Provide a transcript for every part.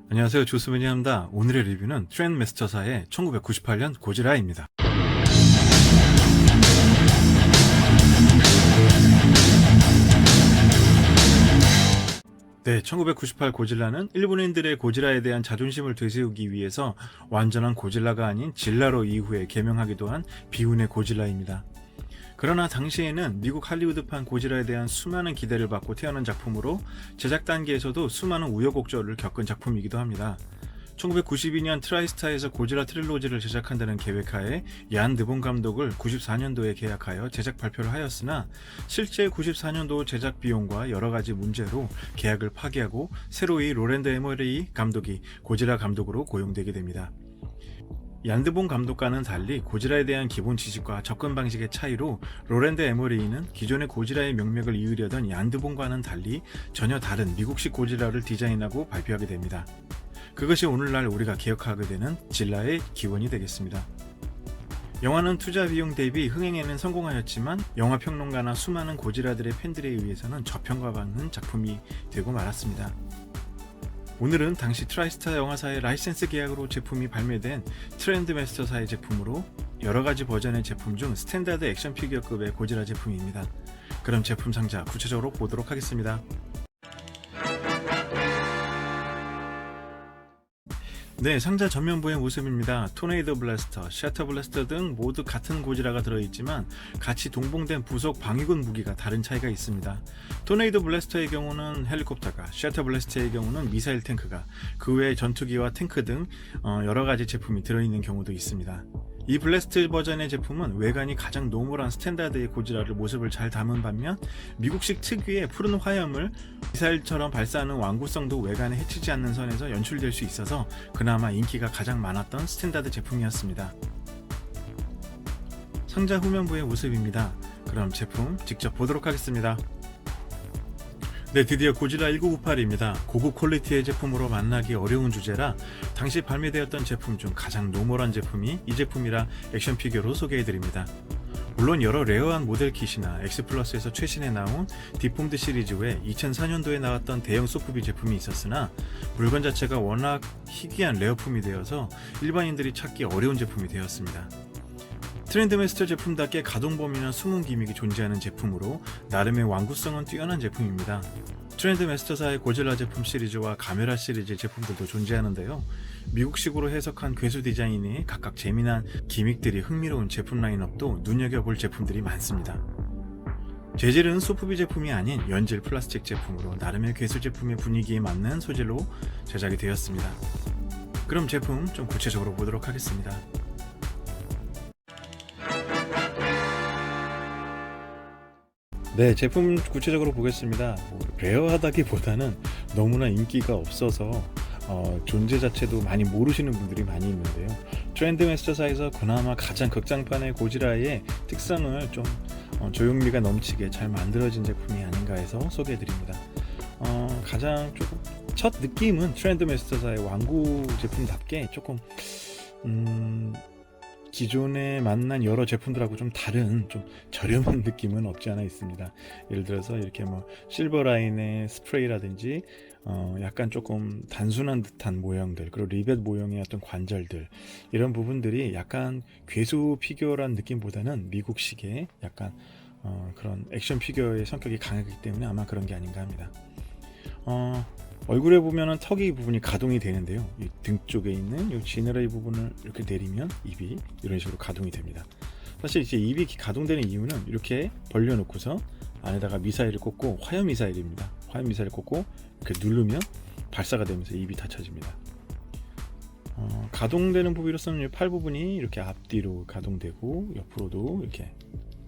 안녕하세요, 조스맨이합니다. 오늘의 리뷰는 트렌드마스터사의 1998년 고지라입니다. 네, 1998 고질라는 일본인들의 고지라에 대한 자존심을 되새우기 위해서 완전한 고질라가 아닌 질라로 이후에 개명하기도 한 비운의 고질라입니다. 그러나 당시에는 미국 할리우드판 고지라에 대한 수많은 기대를 받고 태어난 작품으로 제작 단계에서도 수많은 우여곡절을 겪은 작품이기도 합니다. 1992년 트라이스타에서 고지라 트릴로지를 제작한다는 계획하에 얀 드본 감독을 94년도에 계약하여 제작 발표를 하였으나 실제 94년도 제작 비용과 여러가지 문제로 계약을 파기하고 새로이 로랜드 에머리 감독이 고지라 감독으로 고용되게 됩니다. 얀드본 감독과는 달리 고지라에 대한 기본 지식과 접근 방식의 차이로 로랜드 에머리는 기존의 고지라의 명맥을 이으려던 얀드본과는 달리 전혀 다른 미국식 고지라를 디자인하고 발표하게 됩니다. 그것이 오늘날 우리가 기억하게 되는 질라의 기원이 되겠습니다. 영화는 투자 비용 대비 흥행에는 성공하였지만 영화평론가나 수많은 고지라들의 팬들에 의해서는 저평가받는 작품이 되고 말았습니다. 오늘은 당시 트라이스타 영화사의 라이센스 계약으로 제품이 발매된 트렌드마스터사의 제품으로 여러가지 버전의 제품 중 스탠다드 액션 피규어급의 고지라 제품입니다. 그럼 제품 상자 구체적으로 보도록 하겠습니다. 네, 상자 전면부의 모습입니다. 토네이도 블래스터, 셔터 블래스터 등 모두 같은 고지라가 들어있지만 같이 동봉된 부속 방위군 무기가 다른 차이가 있습니다. 토네이도 블래스터의 경우는 헬리콥터가, 셔터 블래스터의 경우는 미사일 탱크가, 그 외에 전투기와 탱크 등 여러가지 제품이 들어있는 경우도 있습니다. 이 블래스트 버전의 제품은 외관이 가장 노멀한 스탠다드의 고지라를 모습을 잘 담은 반면 미국식 특유의 푸른 화염을 미사일처럼 발사하는 완구성도 외관에 해치지 않는 선에서 연출될 수 있어서 그나마 인기가 가장 많았던 스탠다드 제품이었습니다. 상자 후면부의 모습입니다. 그럼 제품 직접 보도록 하겠습니다. 네, 드디어 고지라 1998입니다. 고급 퀄리티의 제품으로 만나기 어려운 주제라 당시 발매되었던 제품 중 가장 노멀한 제품이 이 제품이라 액션 피규어로 소개해드립니다. 물론 여러 레어한 모델 킷이나 엑스플러스에서 최신에 나온 디폼드 시리즈 외 2004년도에 나왔던 대형 소프비 제품이 있었으나 물건 자체가 워낙 희귀한 레어품이 되어서 일반인들이 찾기 어려운 제품이 되었습니다. 트렌드마스터 제품답게 가동 범위나 숨은 기믹이 존재하는 제품으로 나름의 완구성은 뛰어난 제품입니다. 트렌드마스터사의 고질라 제품 시리즈와 가메라 시리즈 제품들도 존재하는데요. 미국식으로 해석한 괴수 디자인에 각각 재미난 기믹들이 흥미로운 제품 라인업도 눈여겨볼 제품들이 많습니다. 재질은 소프비 제품이 아닌 연질 플라스틱 제품으로 나름의 괴수 제품의 분위기에 맞는 소재로 제작이 되었습니다. 그럼 제품 좀 구체적으로 보도록 하겠습니다. 네, 제품 구체적으로 보겠습니다. 레어하다기보다는 너무나 인기가 없어서 존재 자체도 많이 모르시는 분들이 많이 있는데요. 트렌드마스터사에서 그나마 가장 극장판의 고지라의 특성을 좀 조형미가 넘치게 잘 만들어진 제품이 아닌가 해서 소개해드립니다. 가장 조금 첫 느낌은 트렌드마스터사의 완구 제품답게 조금 기존에 만난 여러 제품들하고 좀 다른 좀 저렴한 느낌은 없지 않아 있습니다. 예를 들어서 이렇게 뭐 실버 라인의 스프레이라든지 약간 조금 단순한 듯한 모형들, 그리고 리벳 모형의 어떤 관절들, 이런 부분들이 약간 괴수 피규어란 느낌보다는 미국식의 약간 그런 액션 피규어의 성격이 강하기 때문에 아마 그런 게 아닌가 합니다. 얼굴에 보면은 턱이 부분이 가동이 되는데요. 이 등 쪽에 있는 이 지느러미 부분을 이렇게 내리면 입이 이런 식으로 가동이 됩니다. 사실 이제 입이 가동되는 이유는 이렇게 벌려놓고서 안에다가 미사일을 꽂고, 화염 미사일입니다. 화염 미사일을 꽂고 이렇게 누르면 발사가 되면서 입이 닫혀집니다. 가동되는 부위로서는 팔 부분이 이렇게 앞뒤로 가동되고 옆으로도 이렇게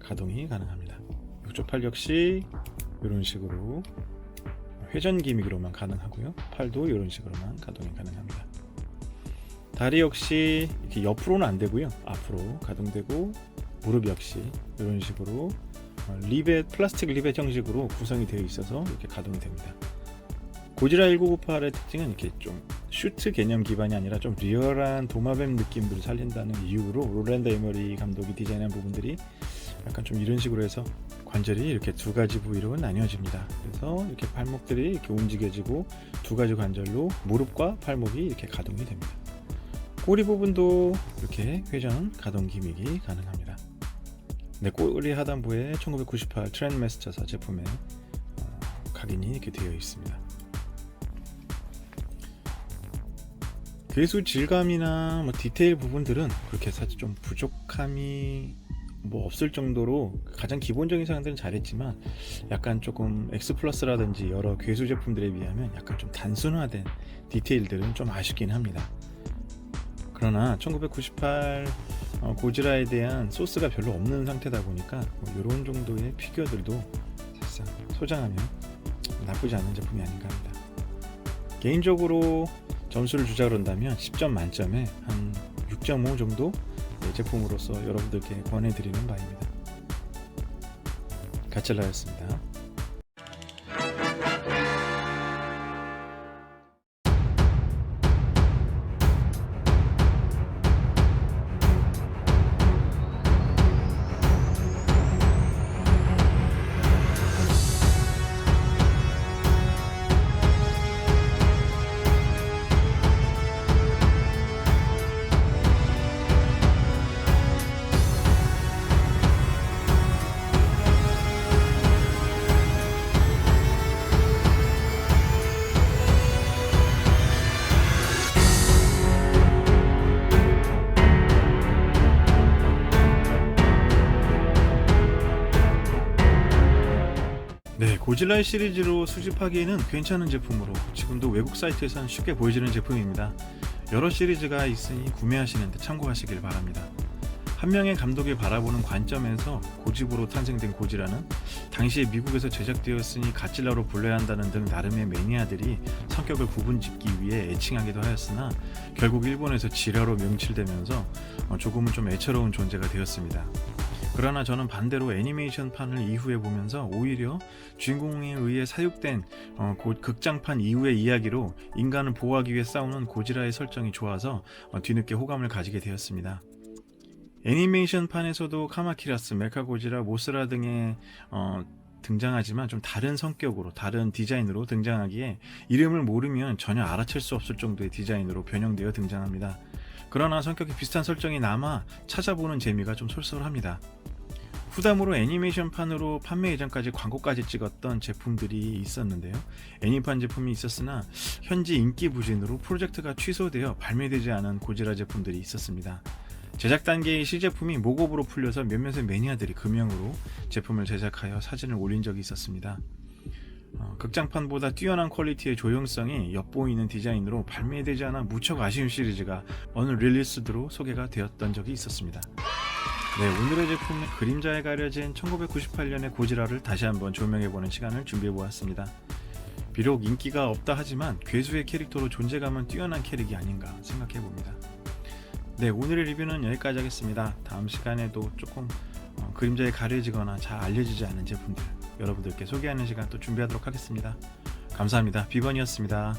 가동이 가능합니다. 이쪽 팔 역시 이런 식으로 회전 기믹으로만 가능하고요. 팔도 이런 식으로만 가동이 가능합니다. 다리 역시 이렇게 옆으로는 안 되고요. 앞으로 가동되고, 무릎 역시 이런 식으로 리벳, 플라스틱 리벳 형식으로 구성이 되어 있어서 이렇게 가동이 됩니다. 고지라 1998의 특징은 이렇게 좀 슈트 개념 기반이 아니라 좀 리얼한 도마뱀 느낌들을 살린다는 이유로 로랜드 에머리 감독이 디자인한 부분들이 약간 좀 이런 식으로 해서 관절이 이렇게 두 가지 부위로 나뉘어집니다. 그래서 이렇게 발목들이 이렇게 움직여지고 두 가지 관절로 무릎과 팔목이 이렇게 가동이 됩니다. 꼬리 부분도 이렇게 회전 가동 기믹이 가능합니다. 네, 꼬리 하단부에 1998 트렌드마스터사 제품의 각인이 이렇게 되어 있습니다. 괴수 질감이나 디테일 부분들은 그렇게 사실 좀 부족함이 없을 정도로 가장 기본적인 사항들은 잘했지만 약간 조금 X 플러스라든지 여러 괴수 제품들에 비하면 약간 좀 단순화된 디테일들은 좀 아쉽긴 합니다. 그러나 1998 고지라에 대한 소스가 별로 없는 상태다 보니까 이런 정도의 피규어들도 사실상 소장하면 나쁘지 않은 제품이 아닌가 합니다. 개인적으로 점수를 주자 그런다면 10점 만점에 한 6.5 정도 제품으로서 여러분들께 권해드리는 바입니다. 가첼라였습니다. 네, 고질라 시리즈로 수집하기에는 괜찮은 제품으로 지금도 외국 사이트에서는 쉽게 보여지는 제품입니다. 여러 시리즈가 있으니 구매하시는데 참고하시길 바랍니다. 한 명의 감독이 바라보는 관점에서 고집으로 탄생된 고질라는 당시에 미국에서 제작되었으니 가찔라로 불러야 한다는 등 나름의 매니아들이 성격을 구분짓기 위해 애칭하기도 하였으나 결국 일본에서 지라로 명칠되면서 조금은 좀 애처로운 존재가 되었습니다. 그러나 저는 반대로 애니메이션판을 이후에 보면서 오히려 주인공에 의해 사육된 극장판 이후의 이야기로 인간을 보호하기 위해 싸우는 고지라의 설정이 좋아서 뒤늦게 호감을 가지게 되었습니다. 애니메이션판에서도 카마키라스, 메카고지라, 모스라 등의 등장하지만 좀 다른 성격으로 다른 디자인으로 등장하기에 이름을 모르면 전혀 알아챌 수 없을 정도의 디자인으로 변형되어 등장합니다. 그러나 성격이 비슷한 설정이 남아 찾아보는 재미가 좀 쏠쏠합니다. 후담으로 애니메이션판으로 판매 이전까지 광고까지 찍었던 제품들이 있었는데요. 애니판 제품이 있었으나 현재 인기 부진으로 프로젝트가 취소되어 발매되지 않은 고지라 제품들이 있었습니다. 제작 단계의 시제품이 모급으로 풀려서 몇몇의 매니아들이 금형으로 제품을 제작하여 사진을 올린 적이 있었습니다. 극장판보다 뛰어난 퀄리티의 조형성이 엿보이는 디자인으로 발매되지 않아 무척 아쉬운 시리즈가 어느 릴리스드로 소개가 되었던 적이 있었습니다. 네, 오늘의 제품은 그림자에 가려진 1998년의 고지라를 다시 한번 조명해보는 시간을 준비해보았습니다. 비록 인기가 없다 하지만 괴수의 캐릭터로 존재감은 뛰어난 캐릭이 아닌가 생각해봅니다. 네, 오늘의 리뷰는 여기까지 하겠습니다. 다음 시간에도 조금 그림자에 가려지거나 잘 알려지지 않은 제품들 여러분들께 소개하는 시간 또 준비하도록 하겠습니다. 감사합니다. 비번이었습니다.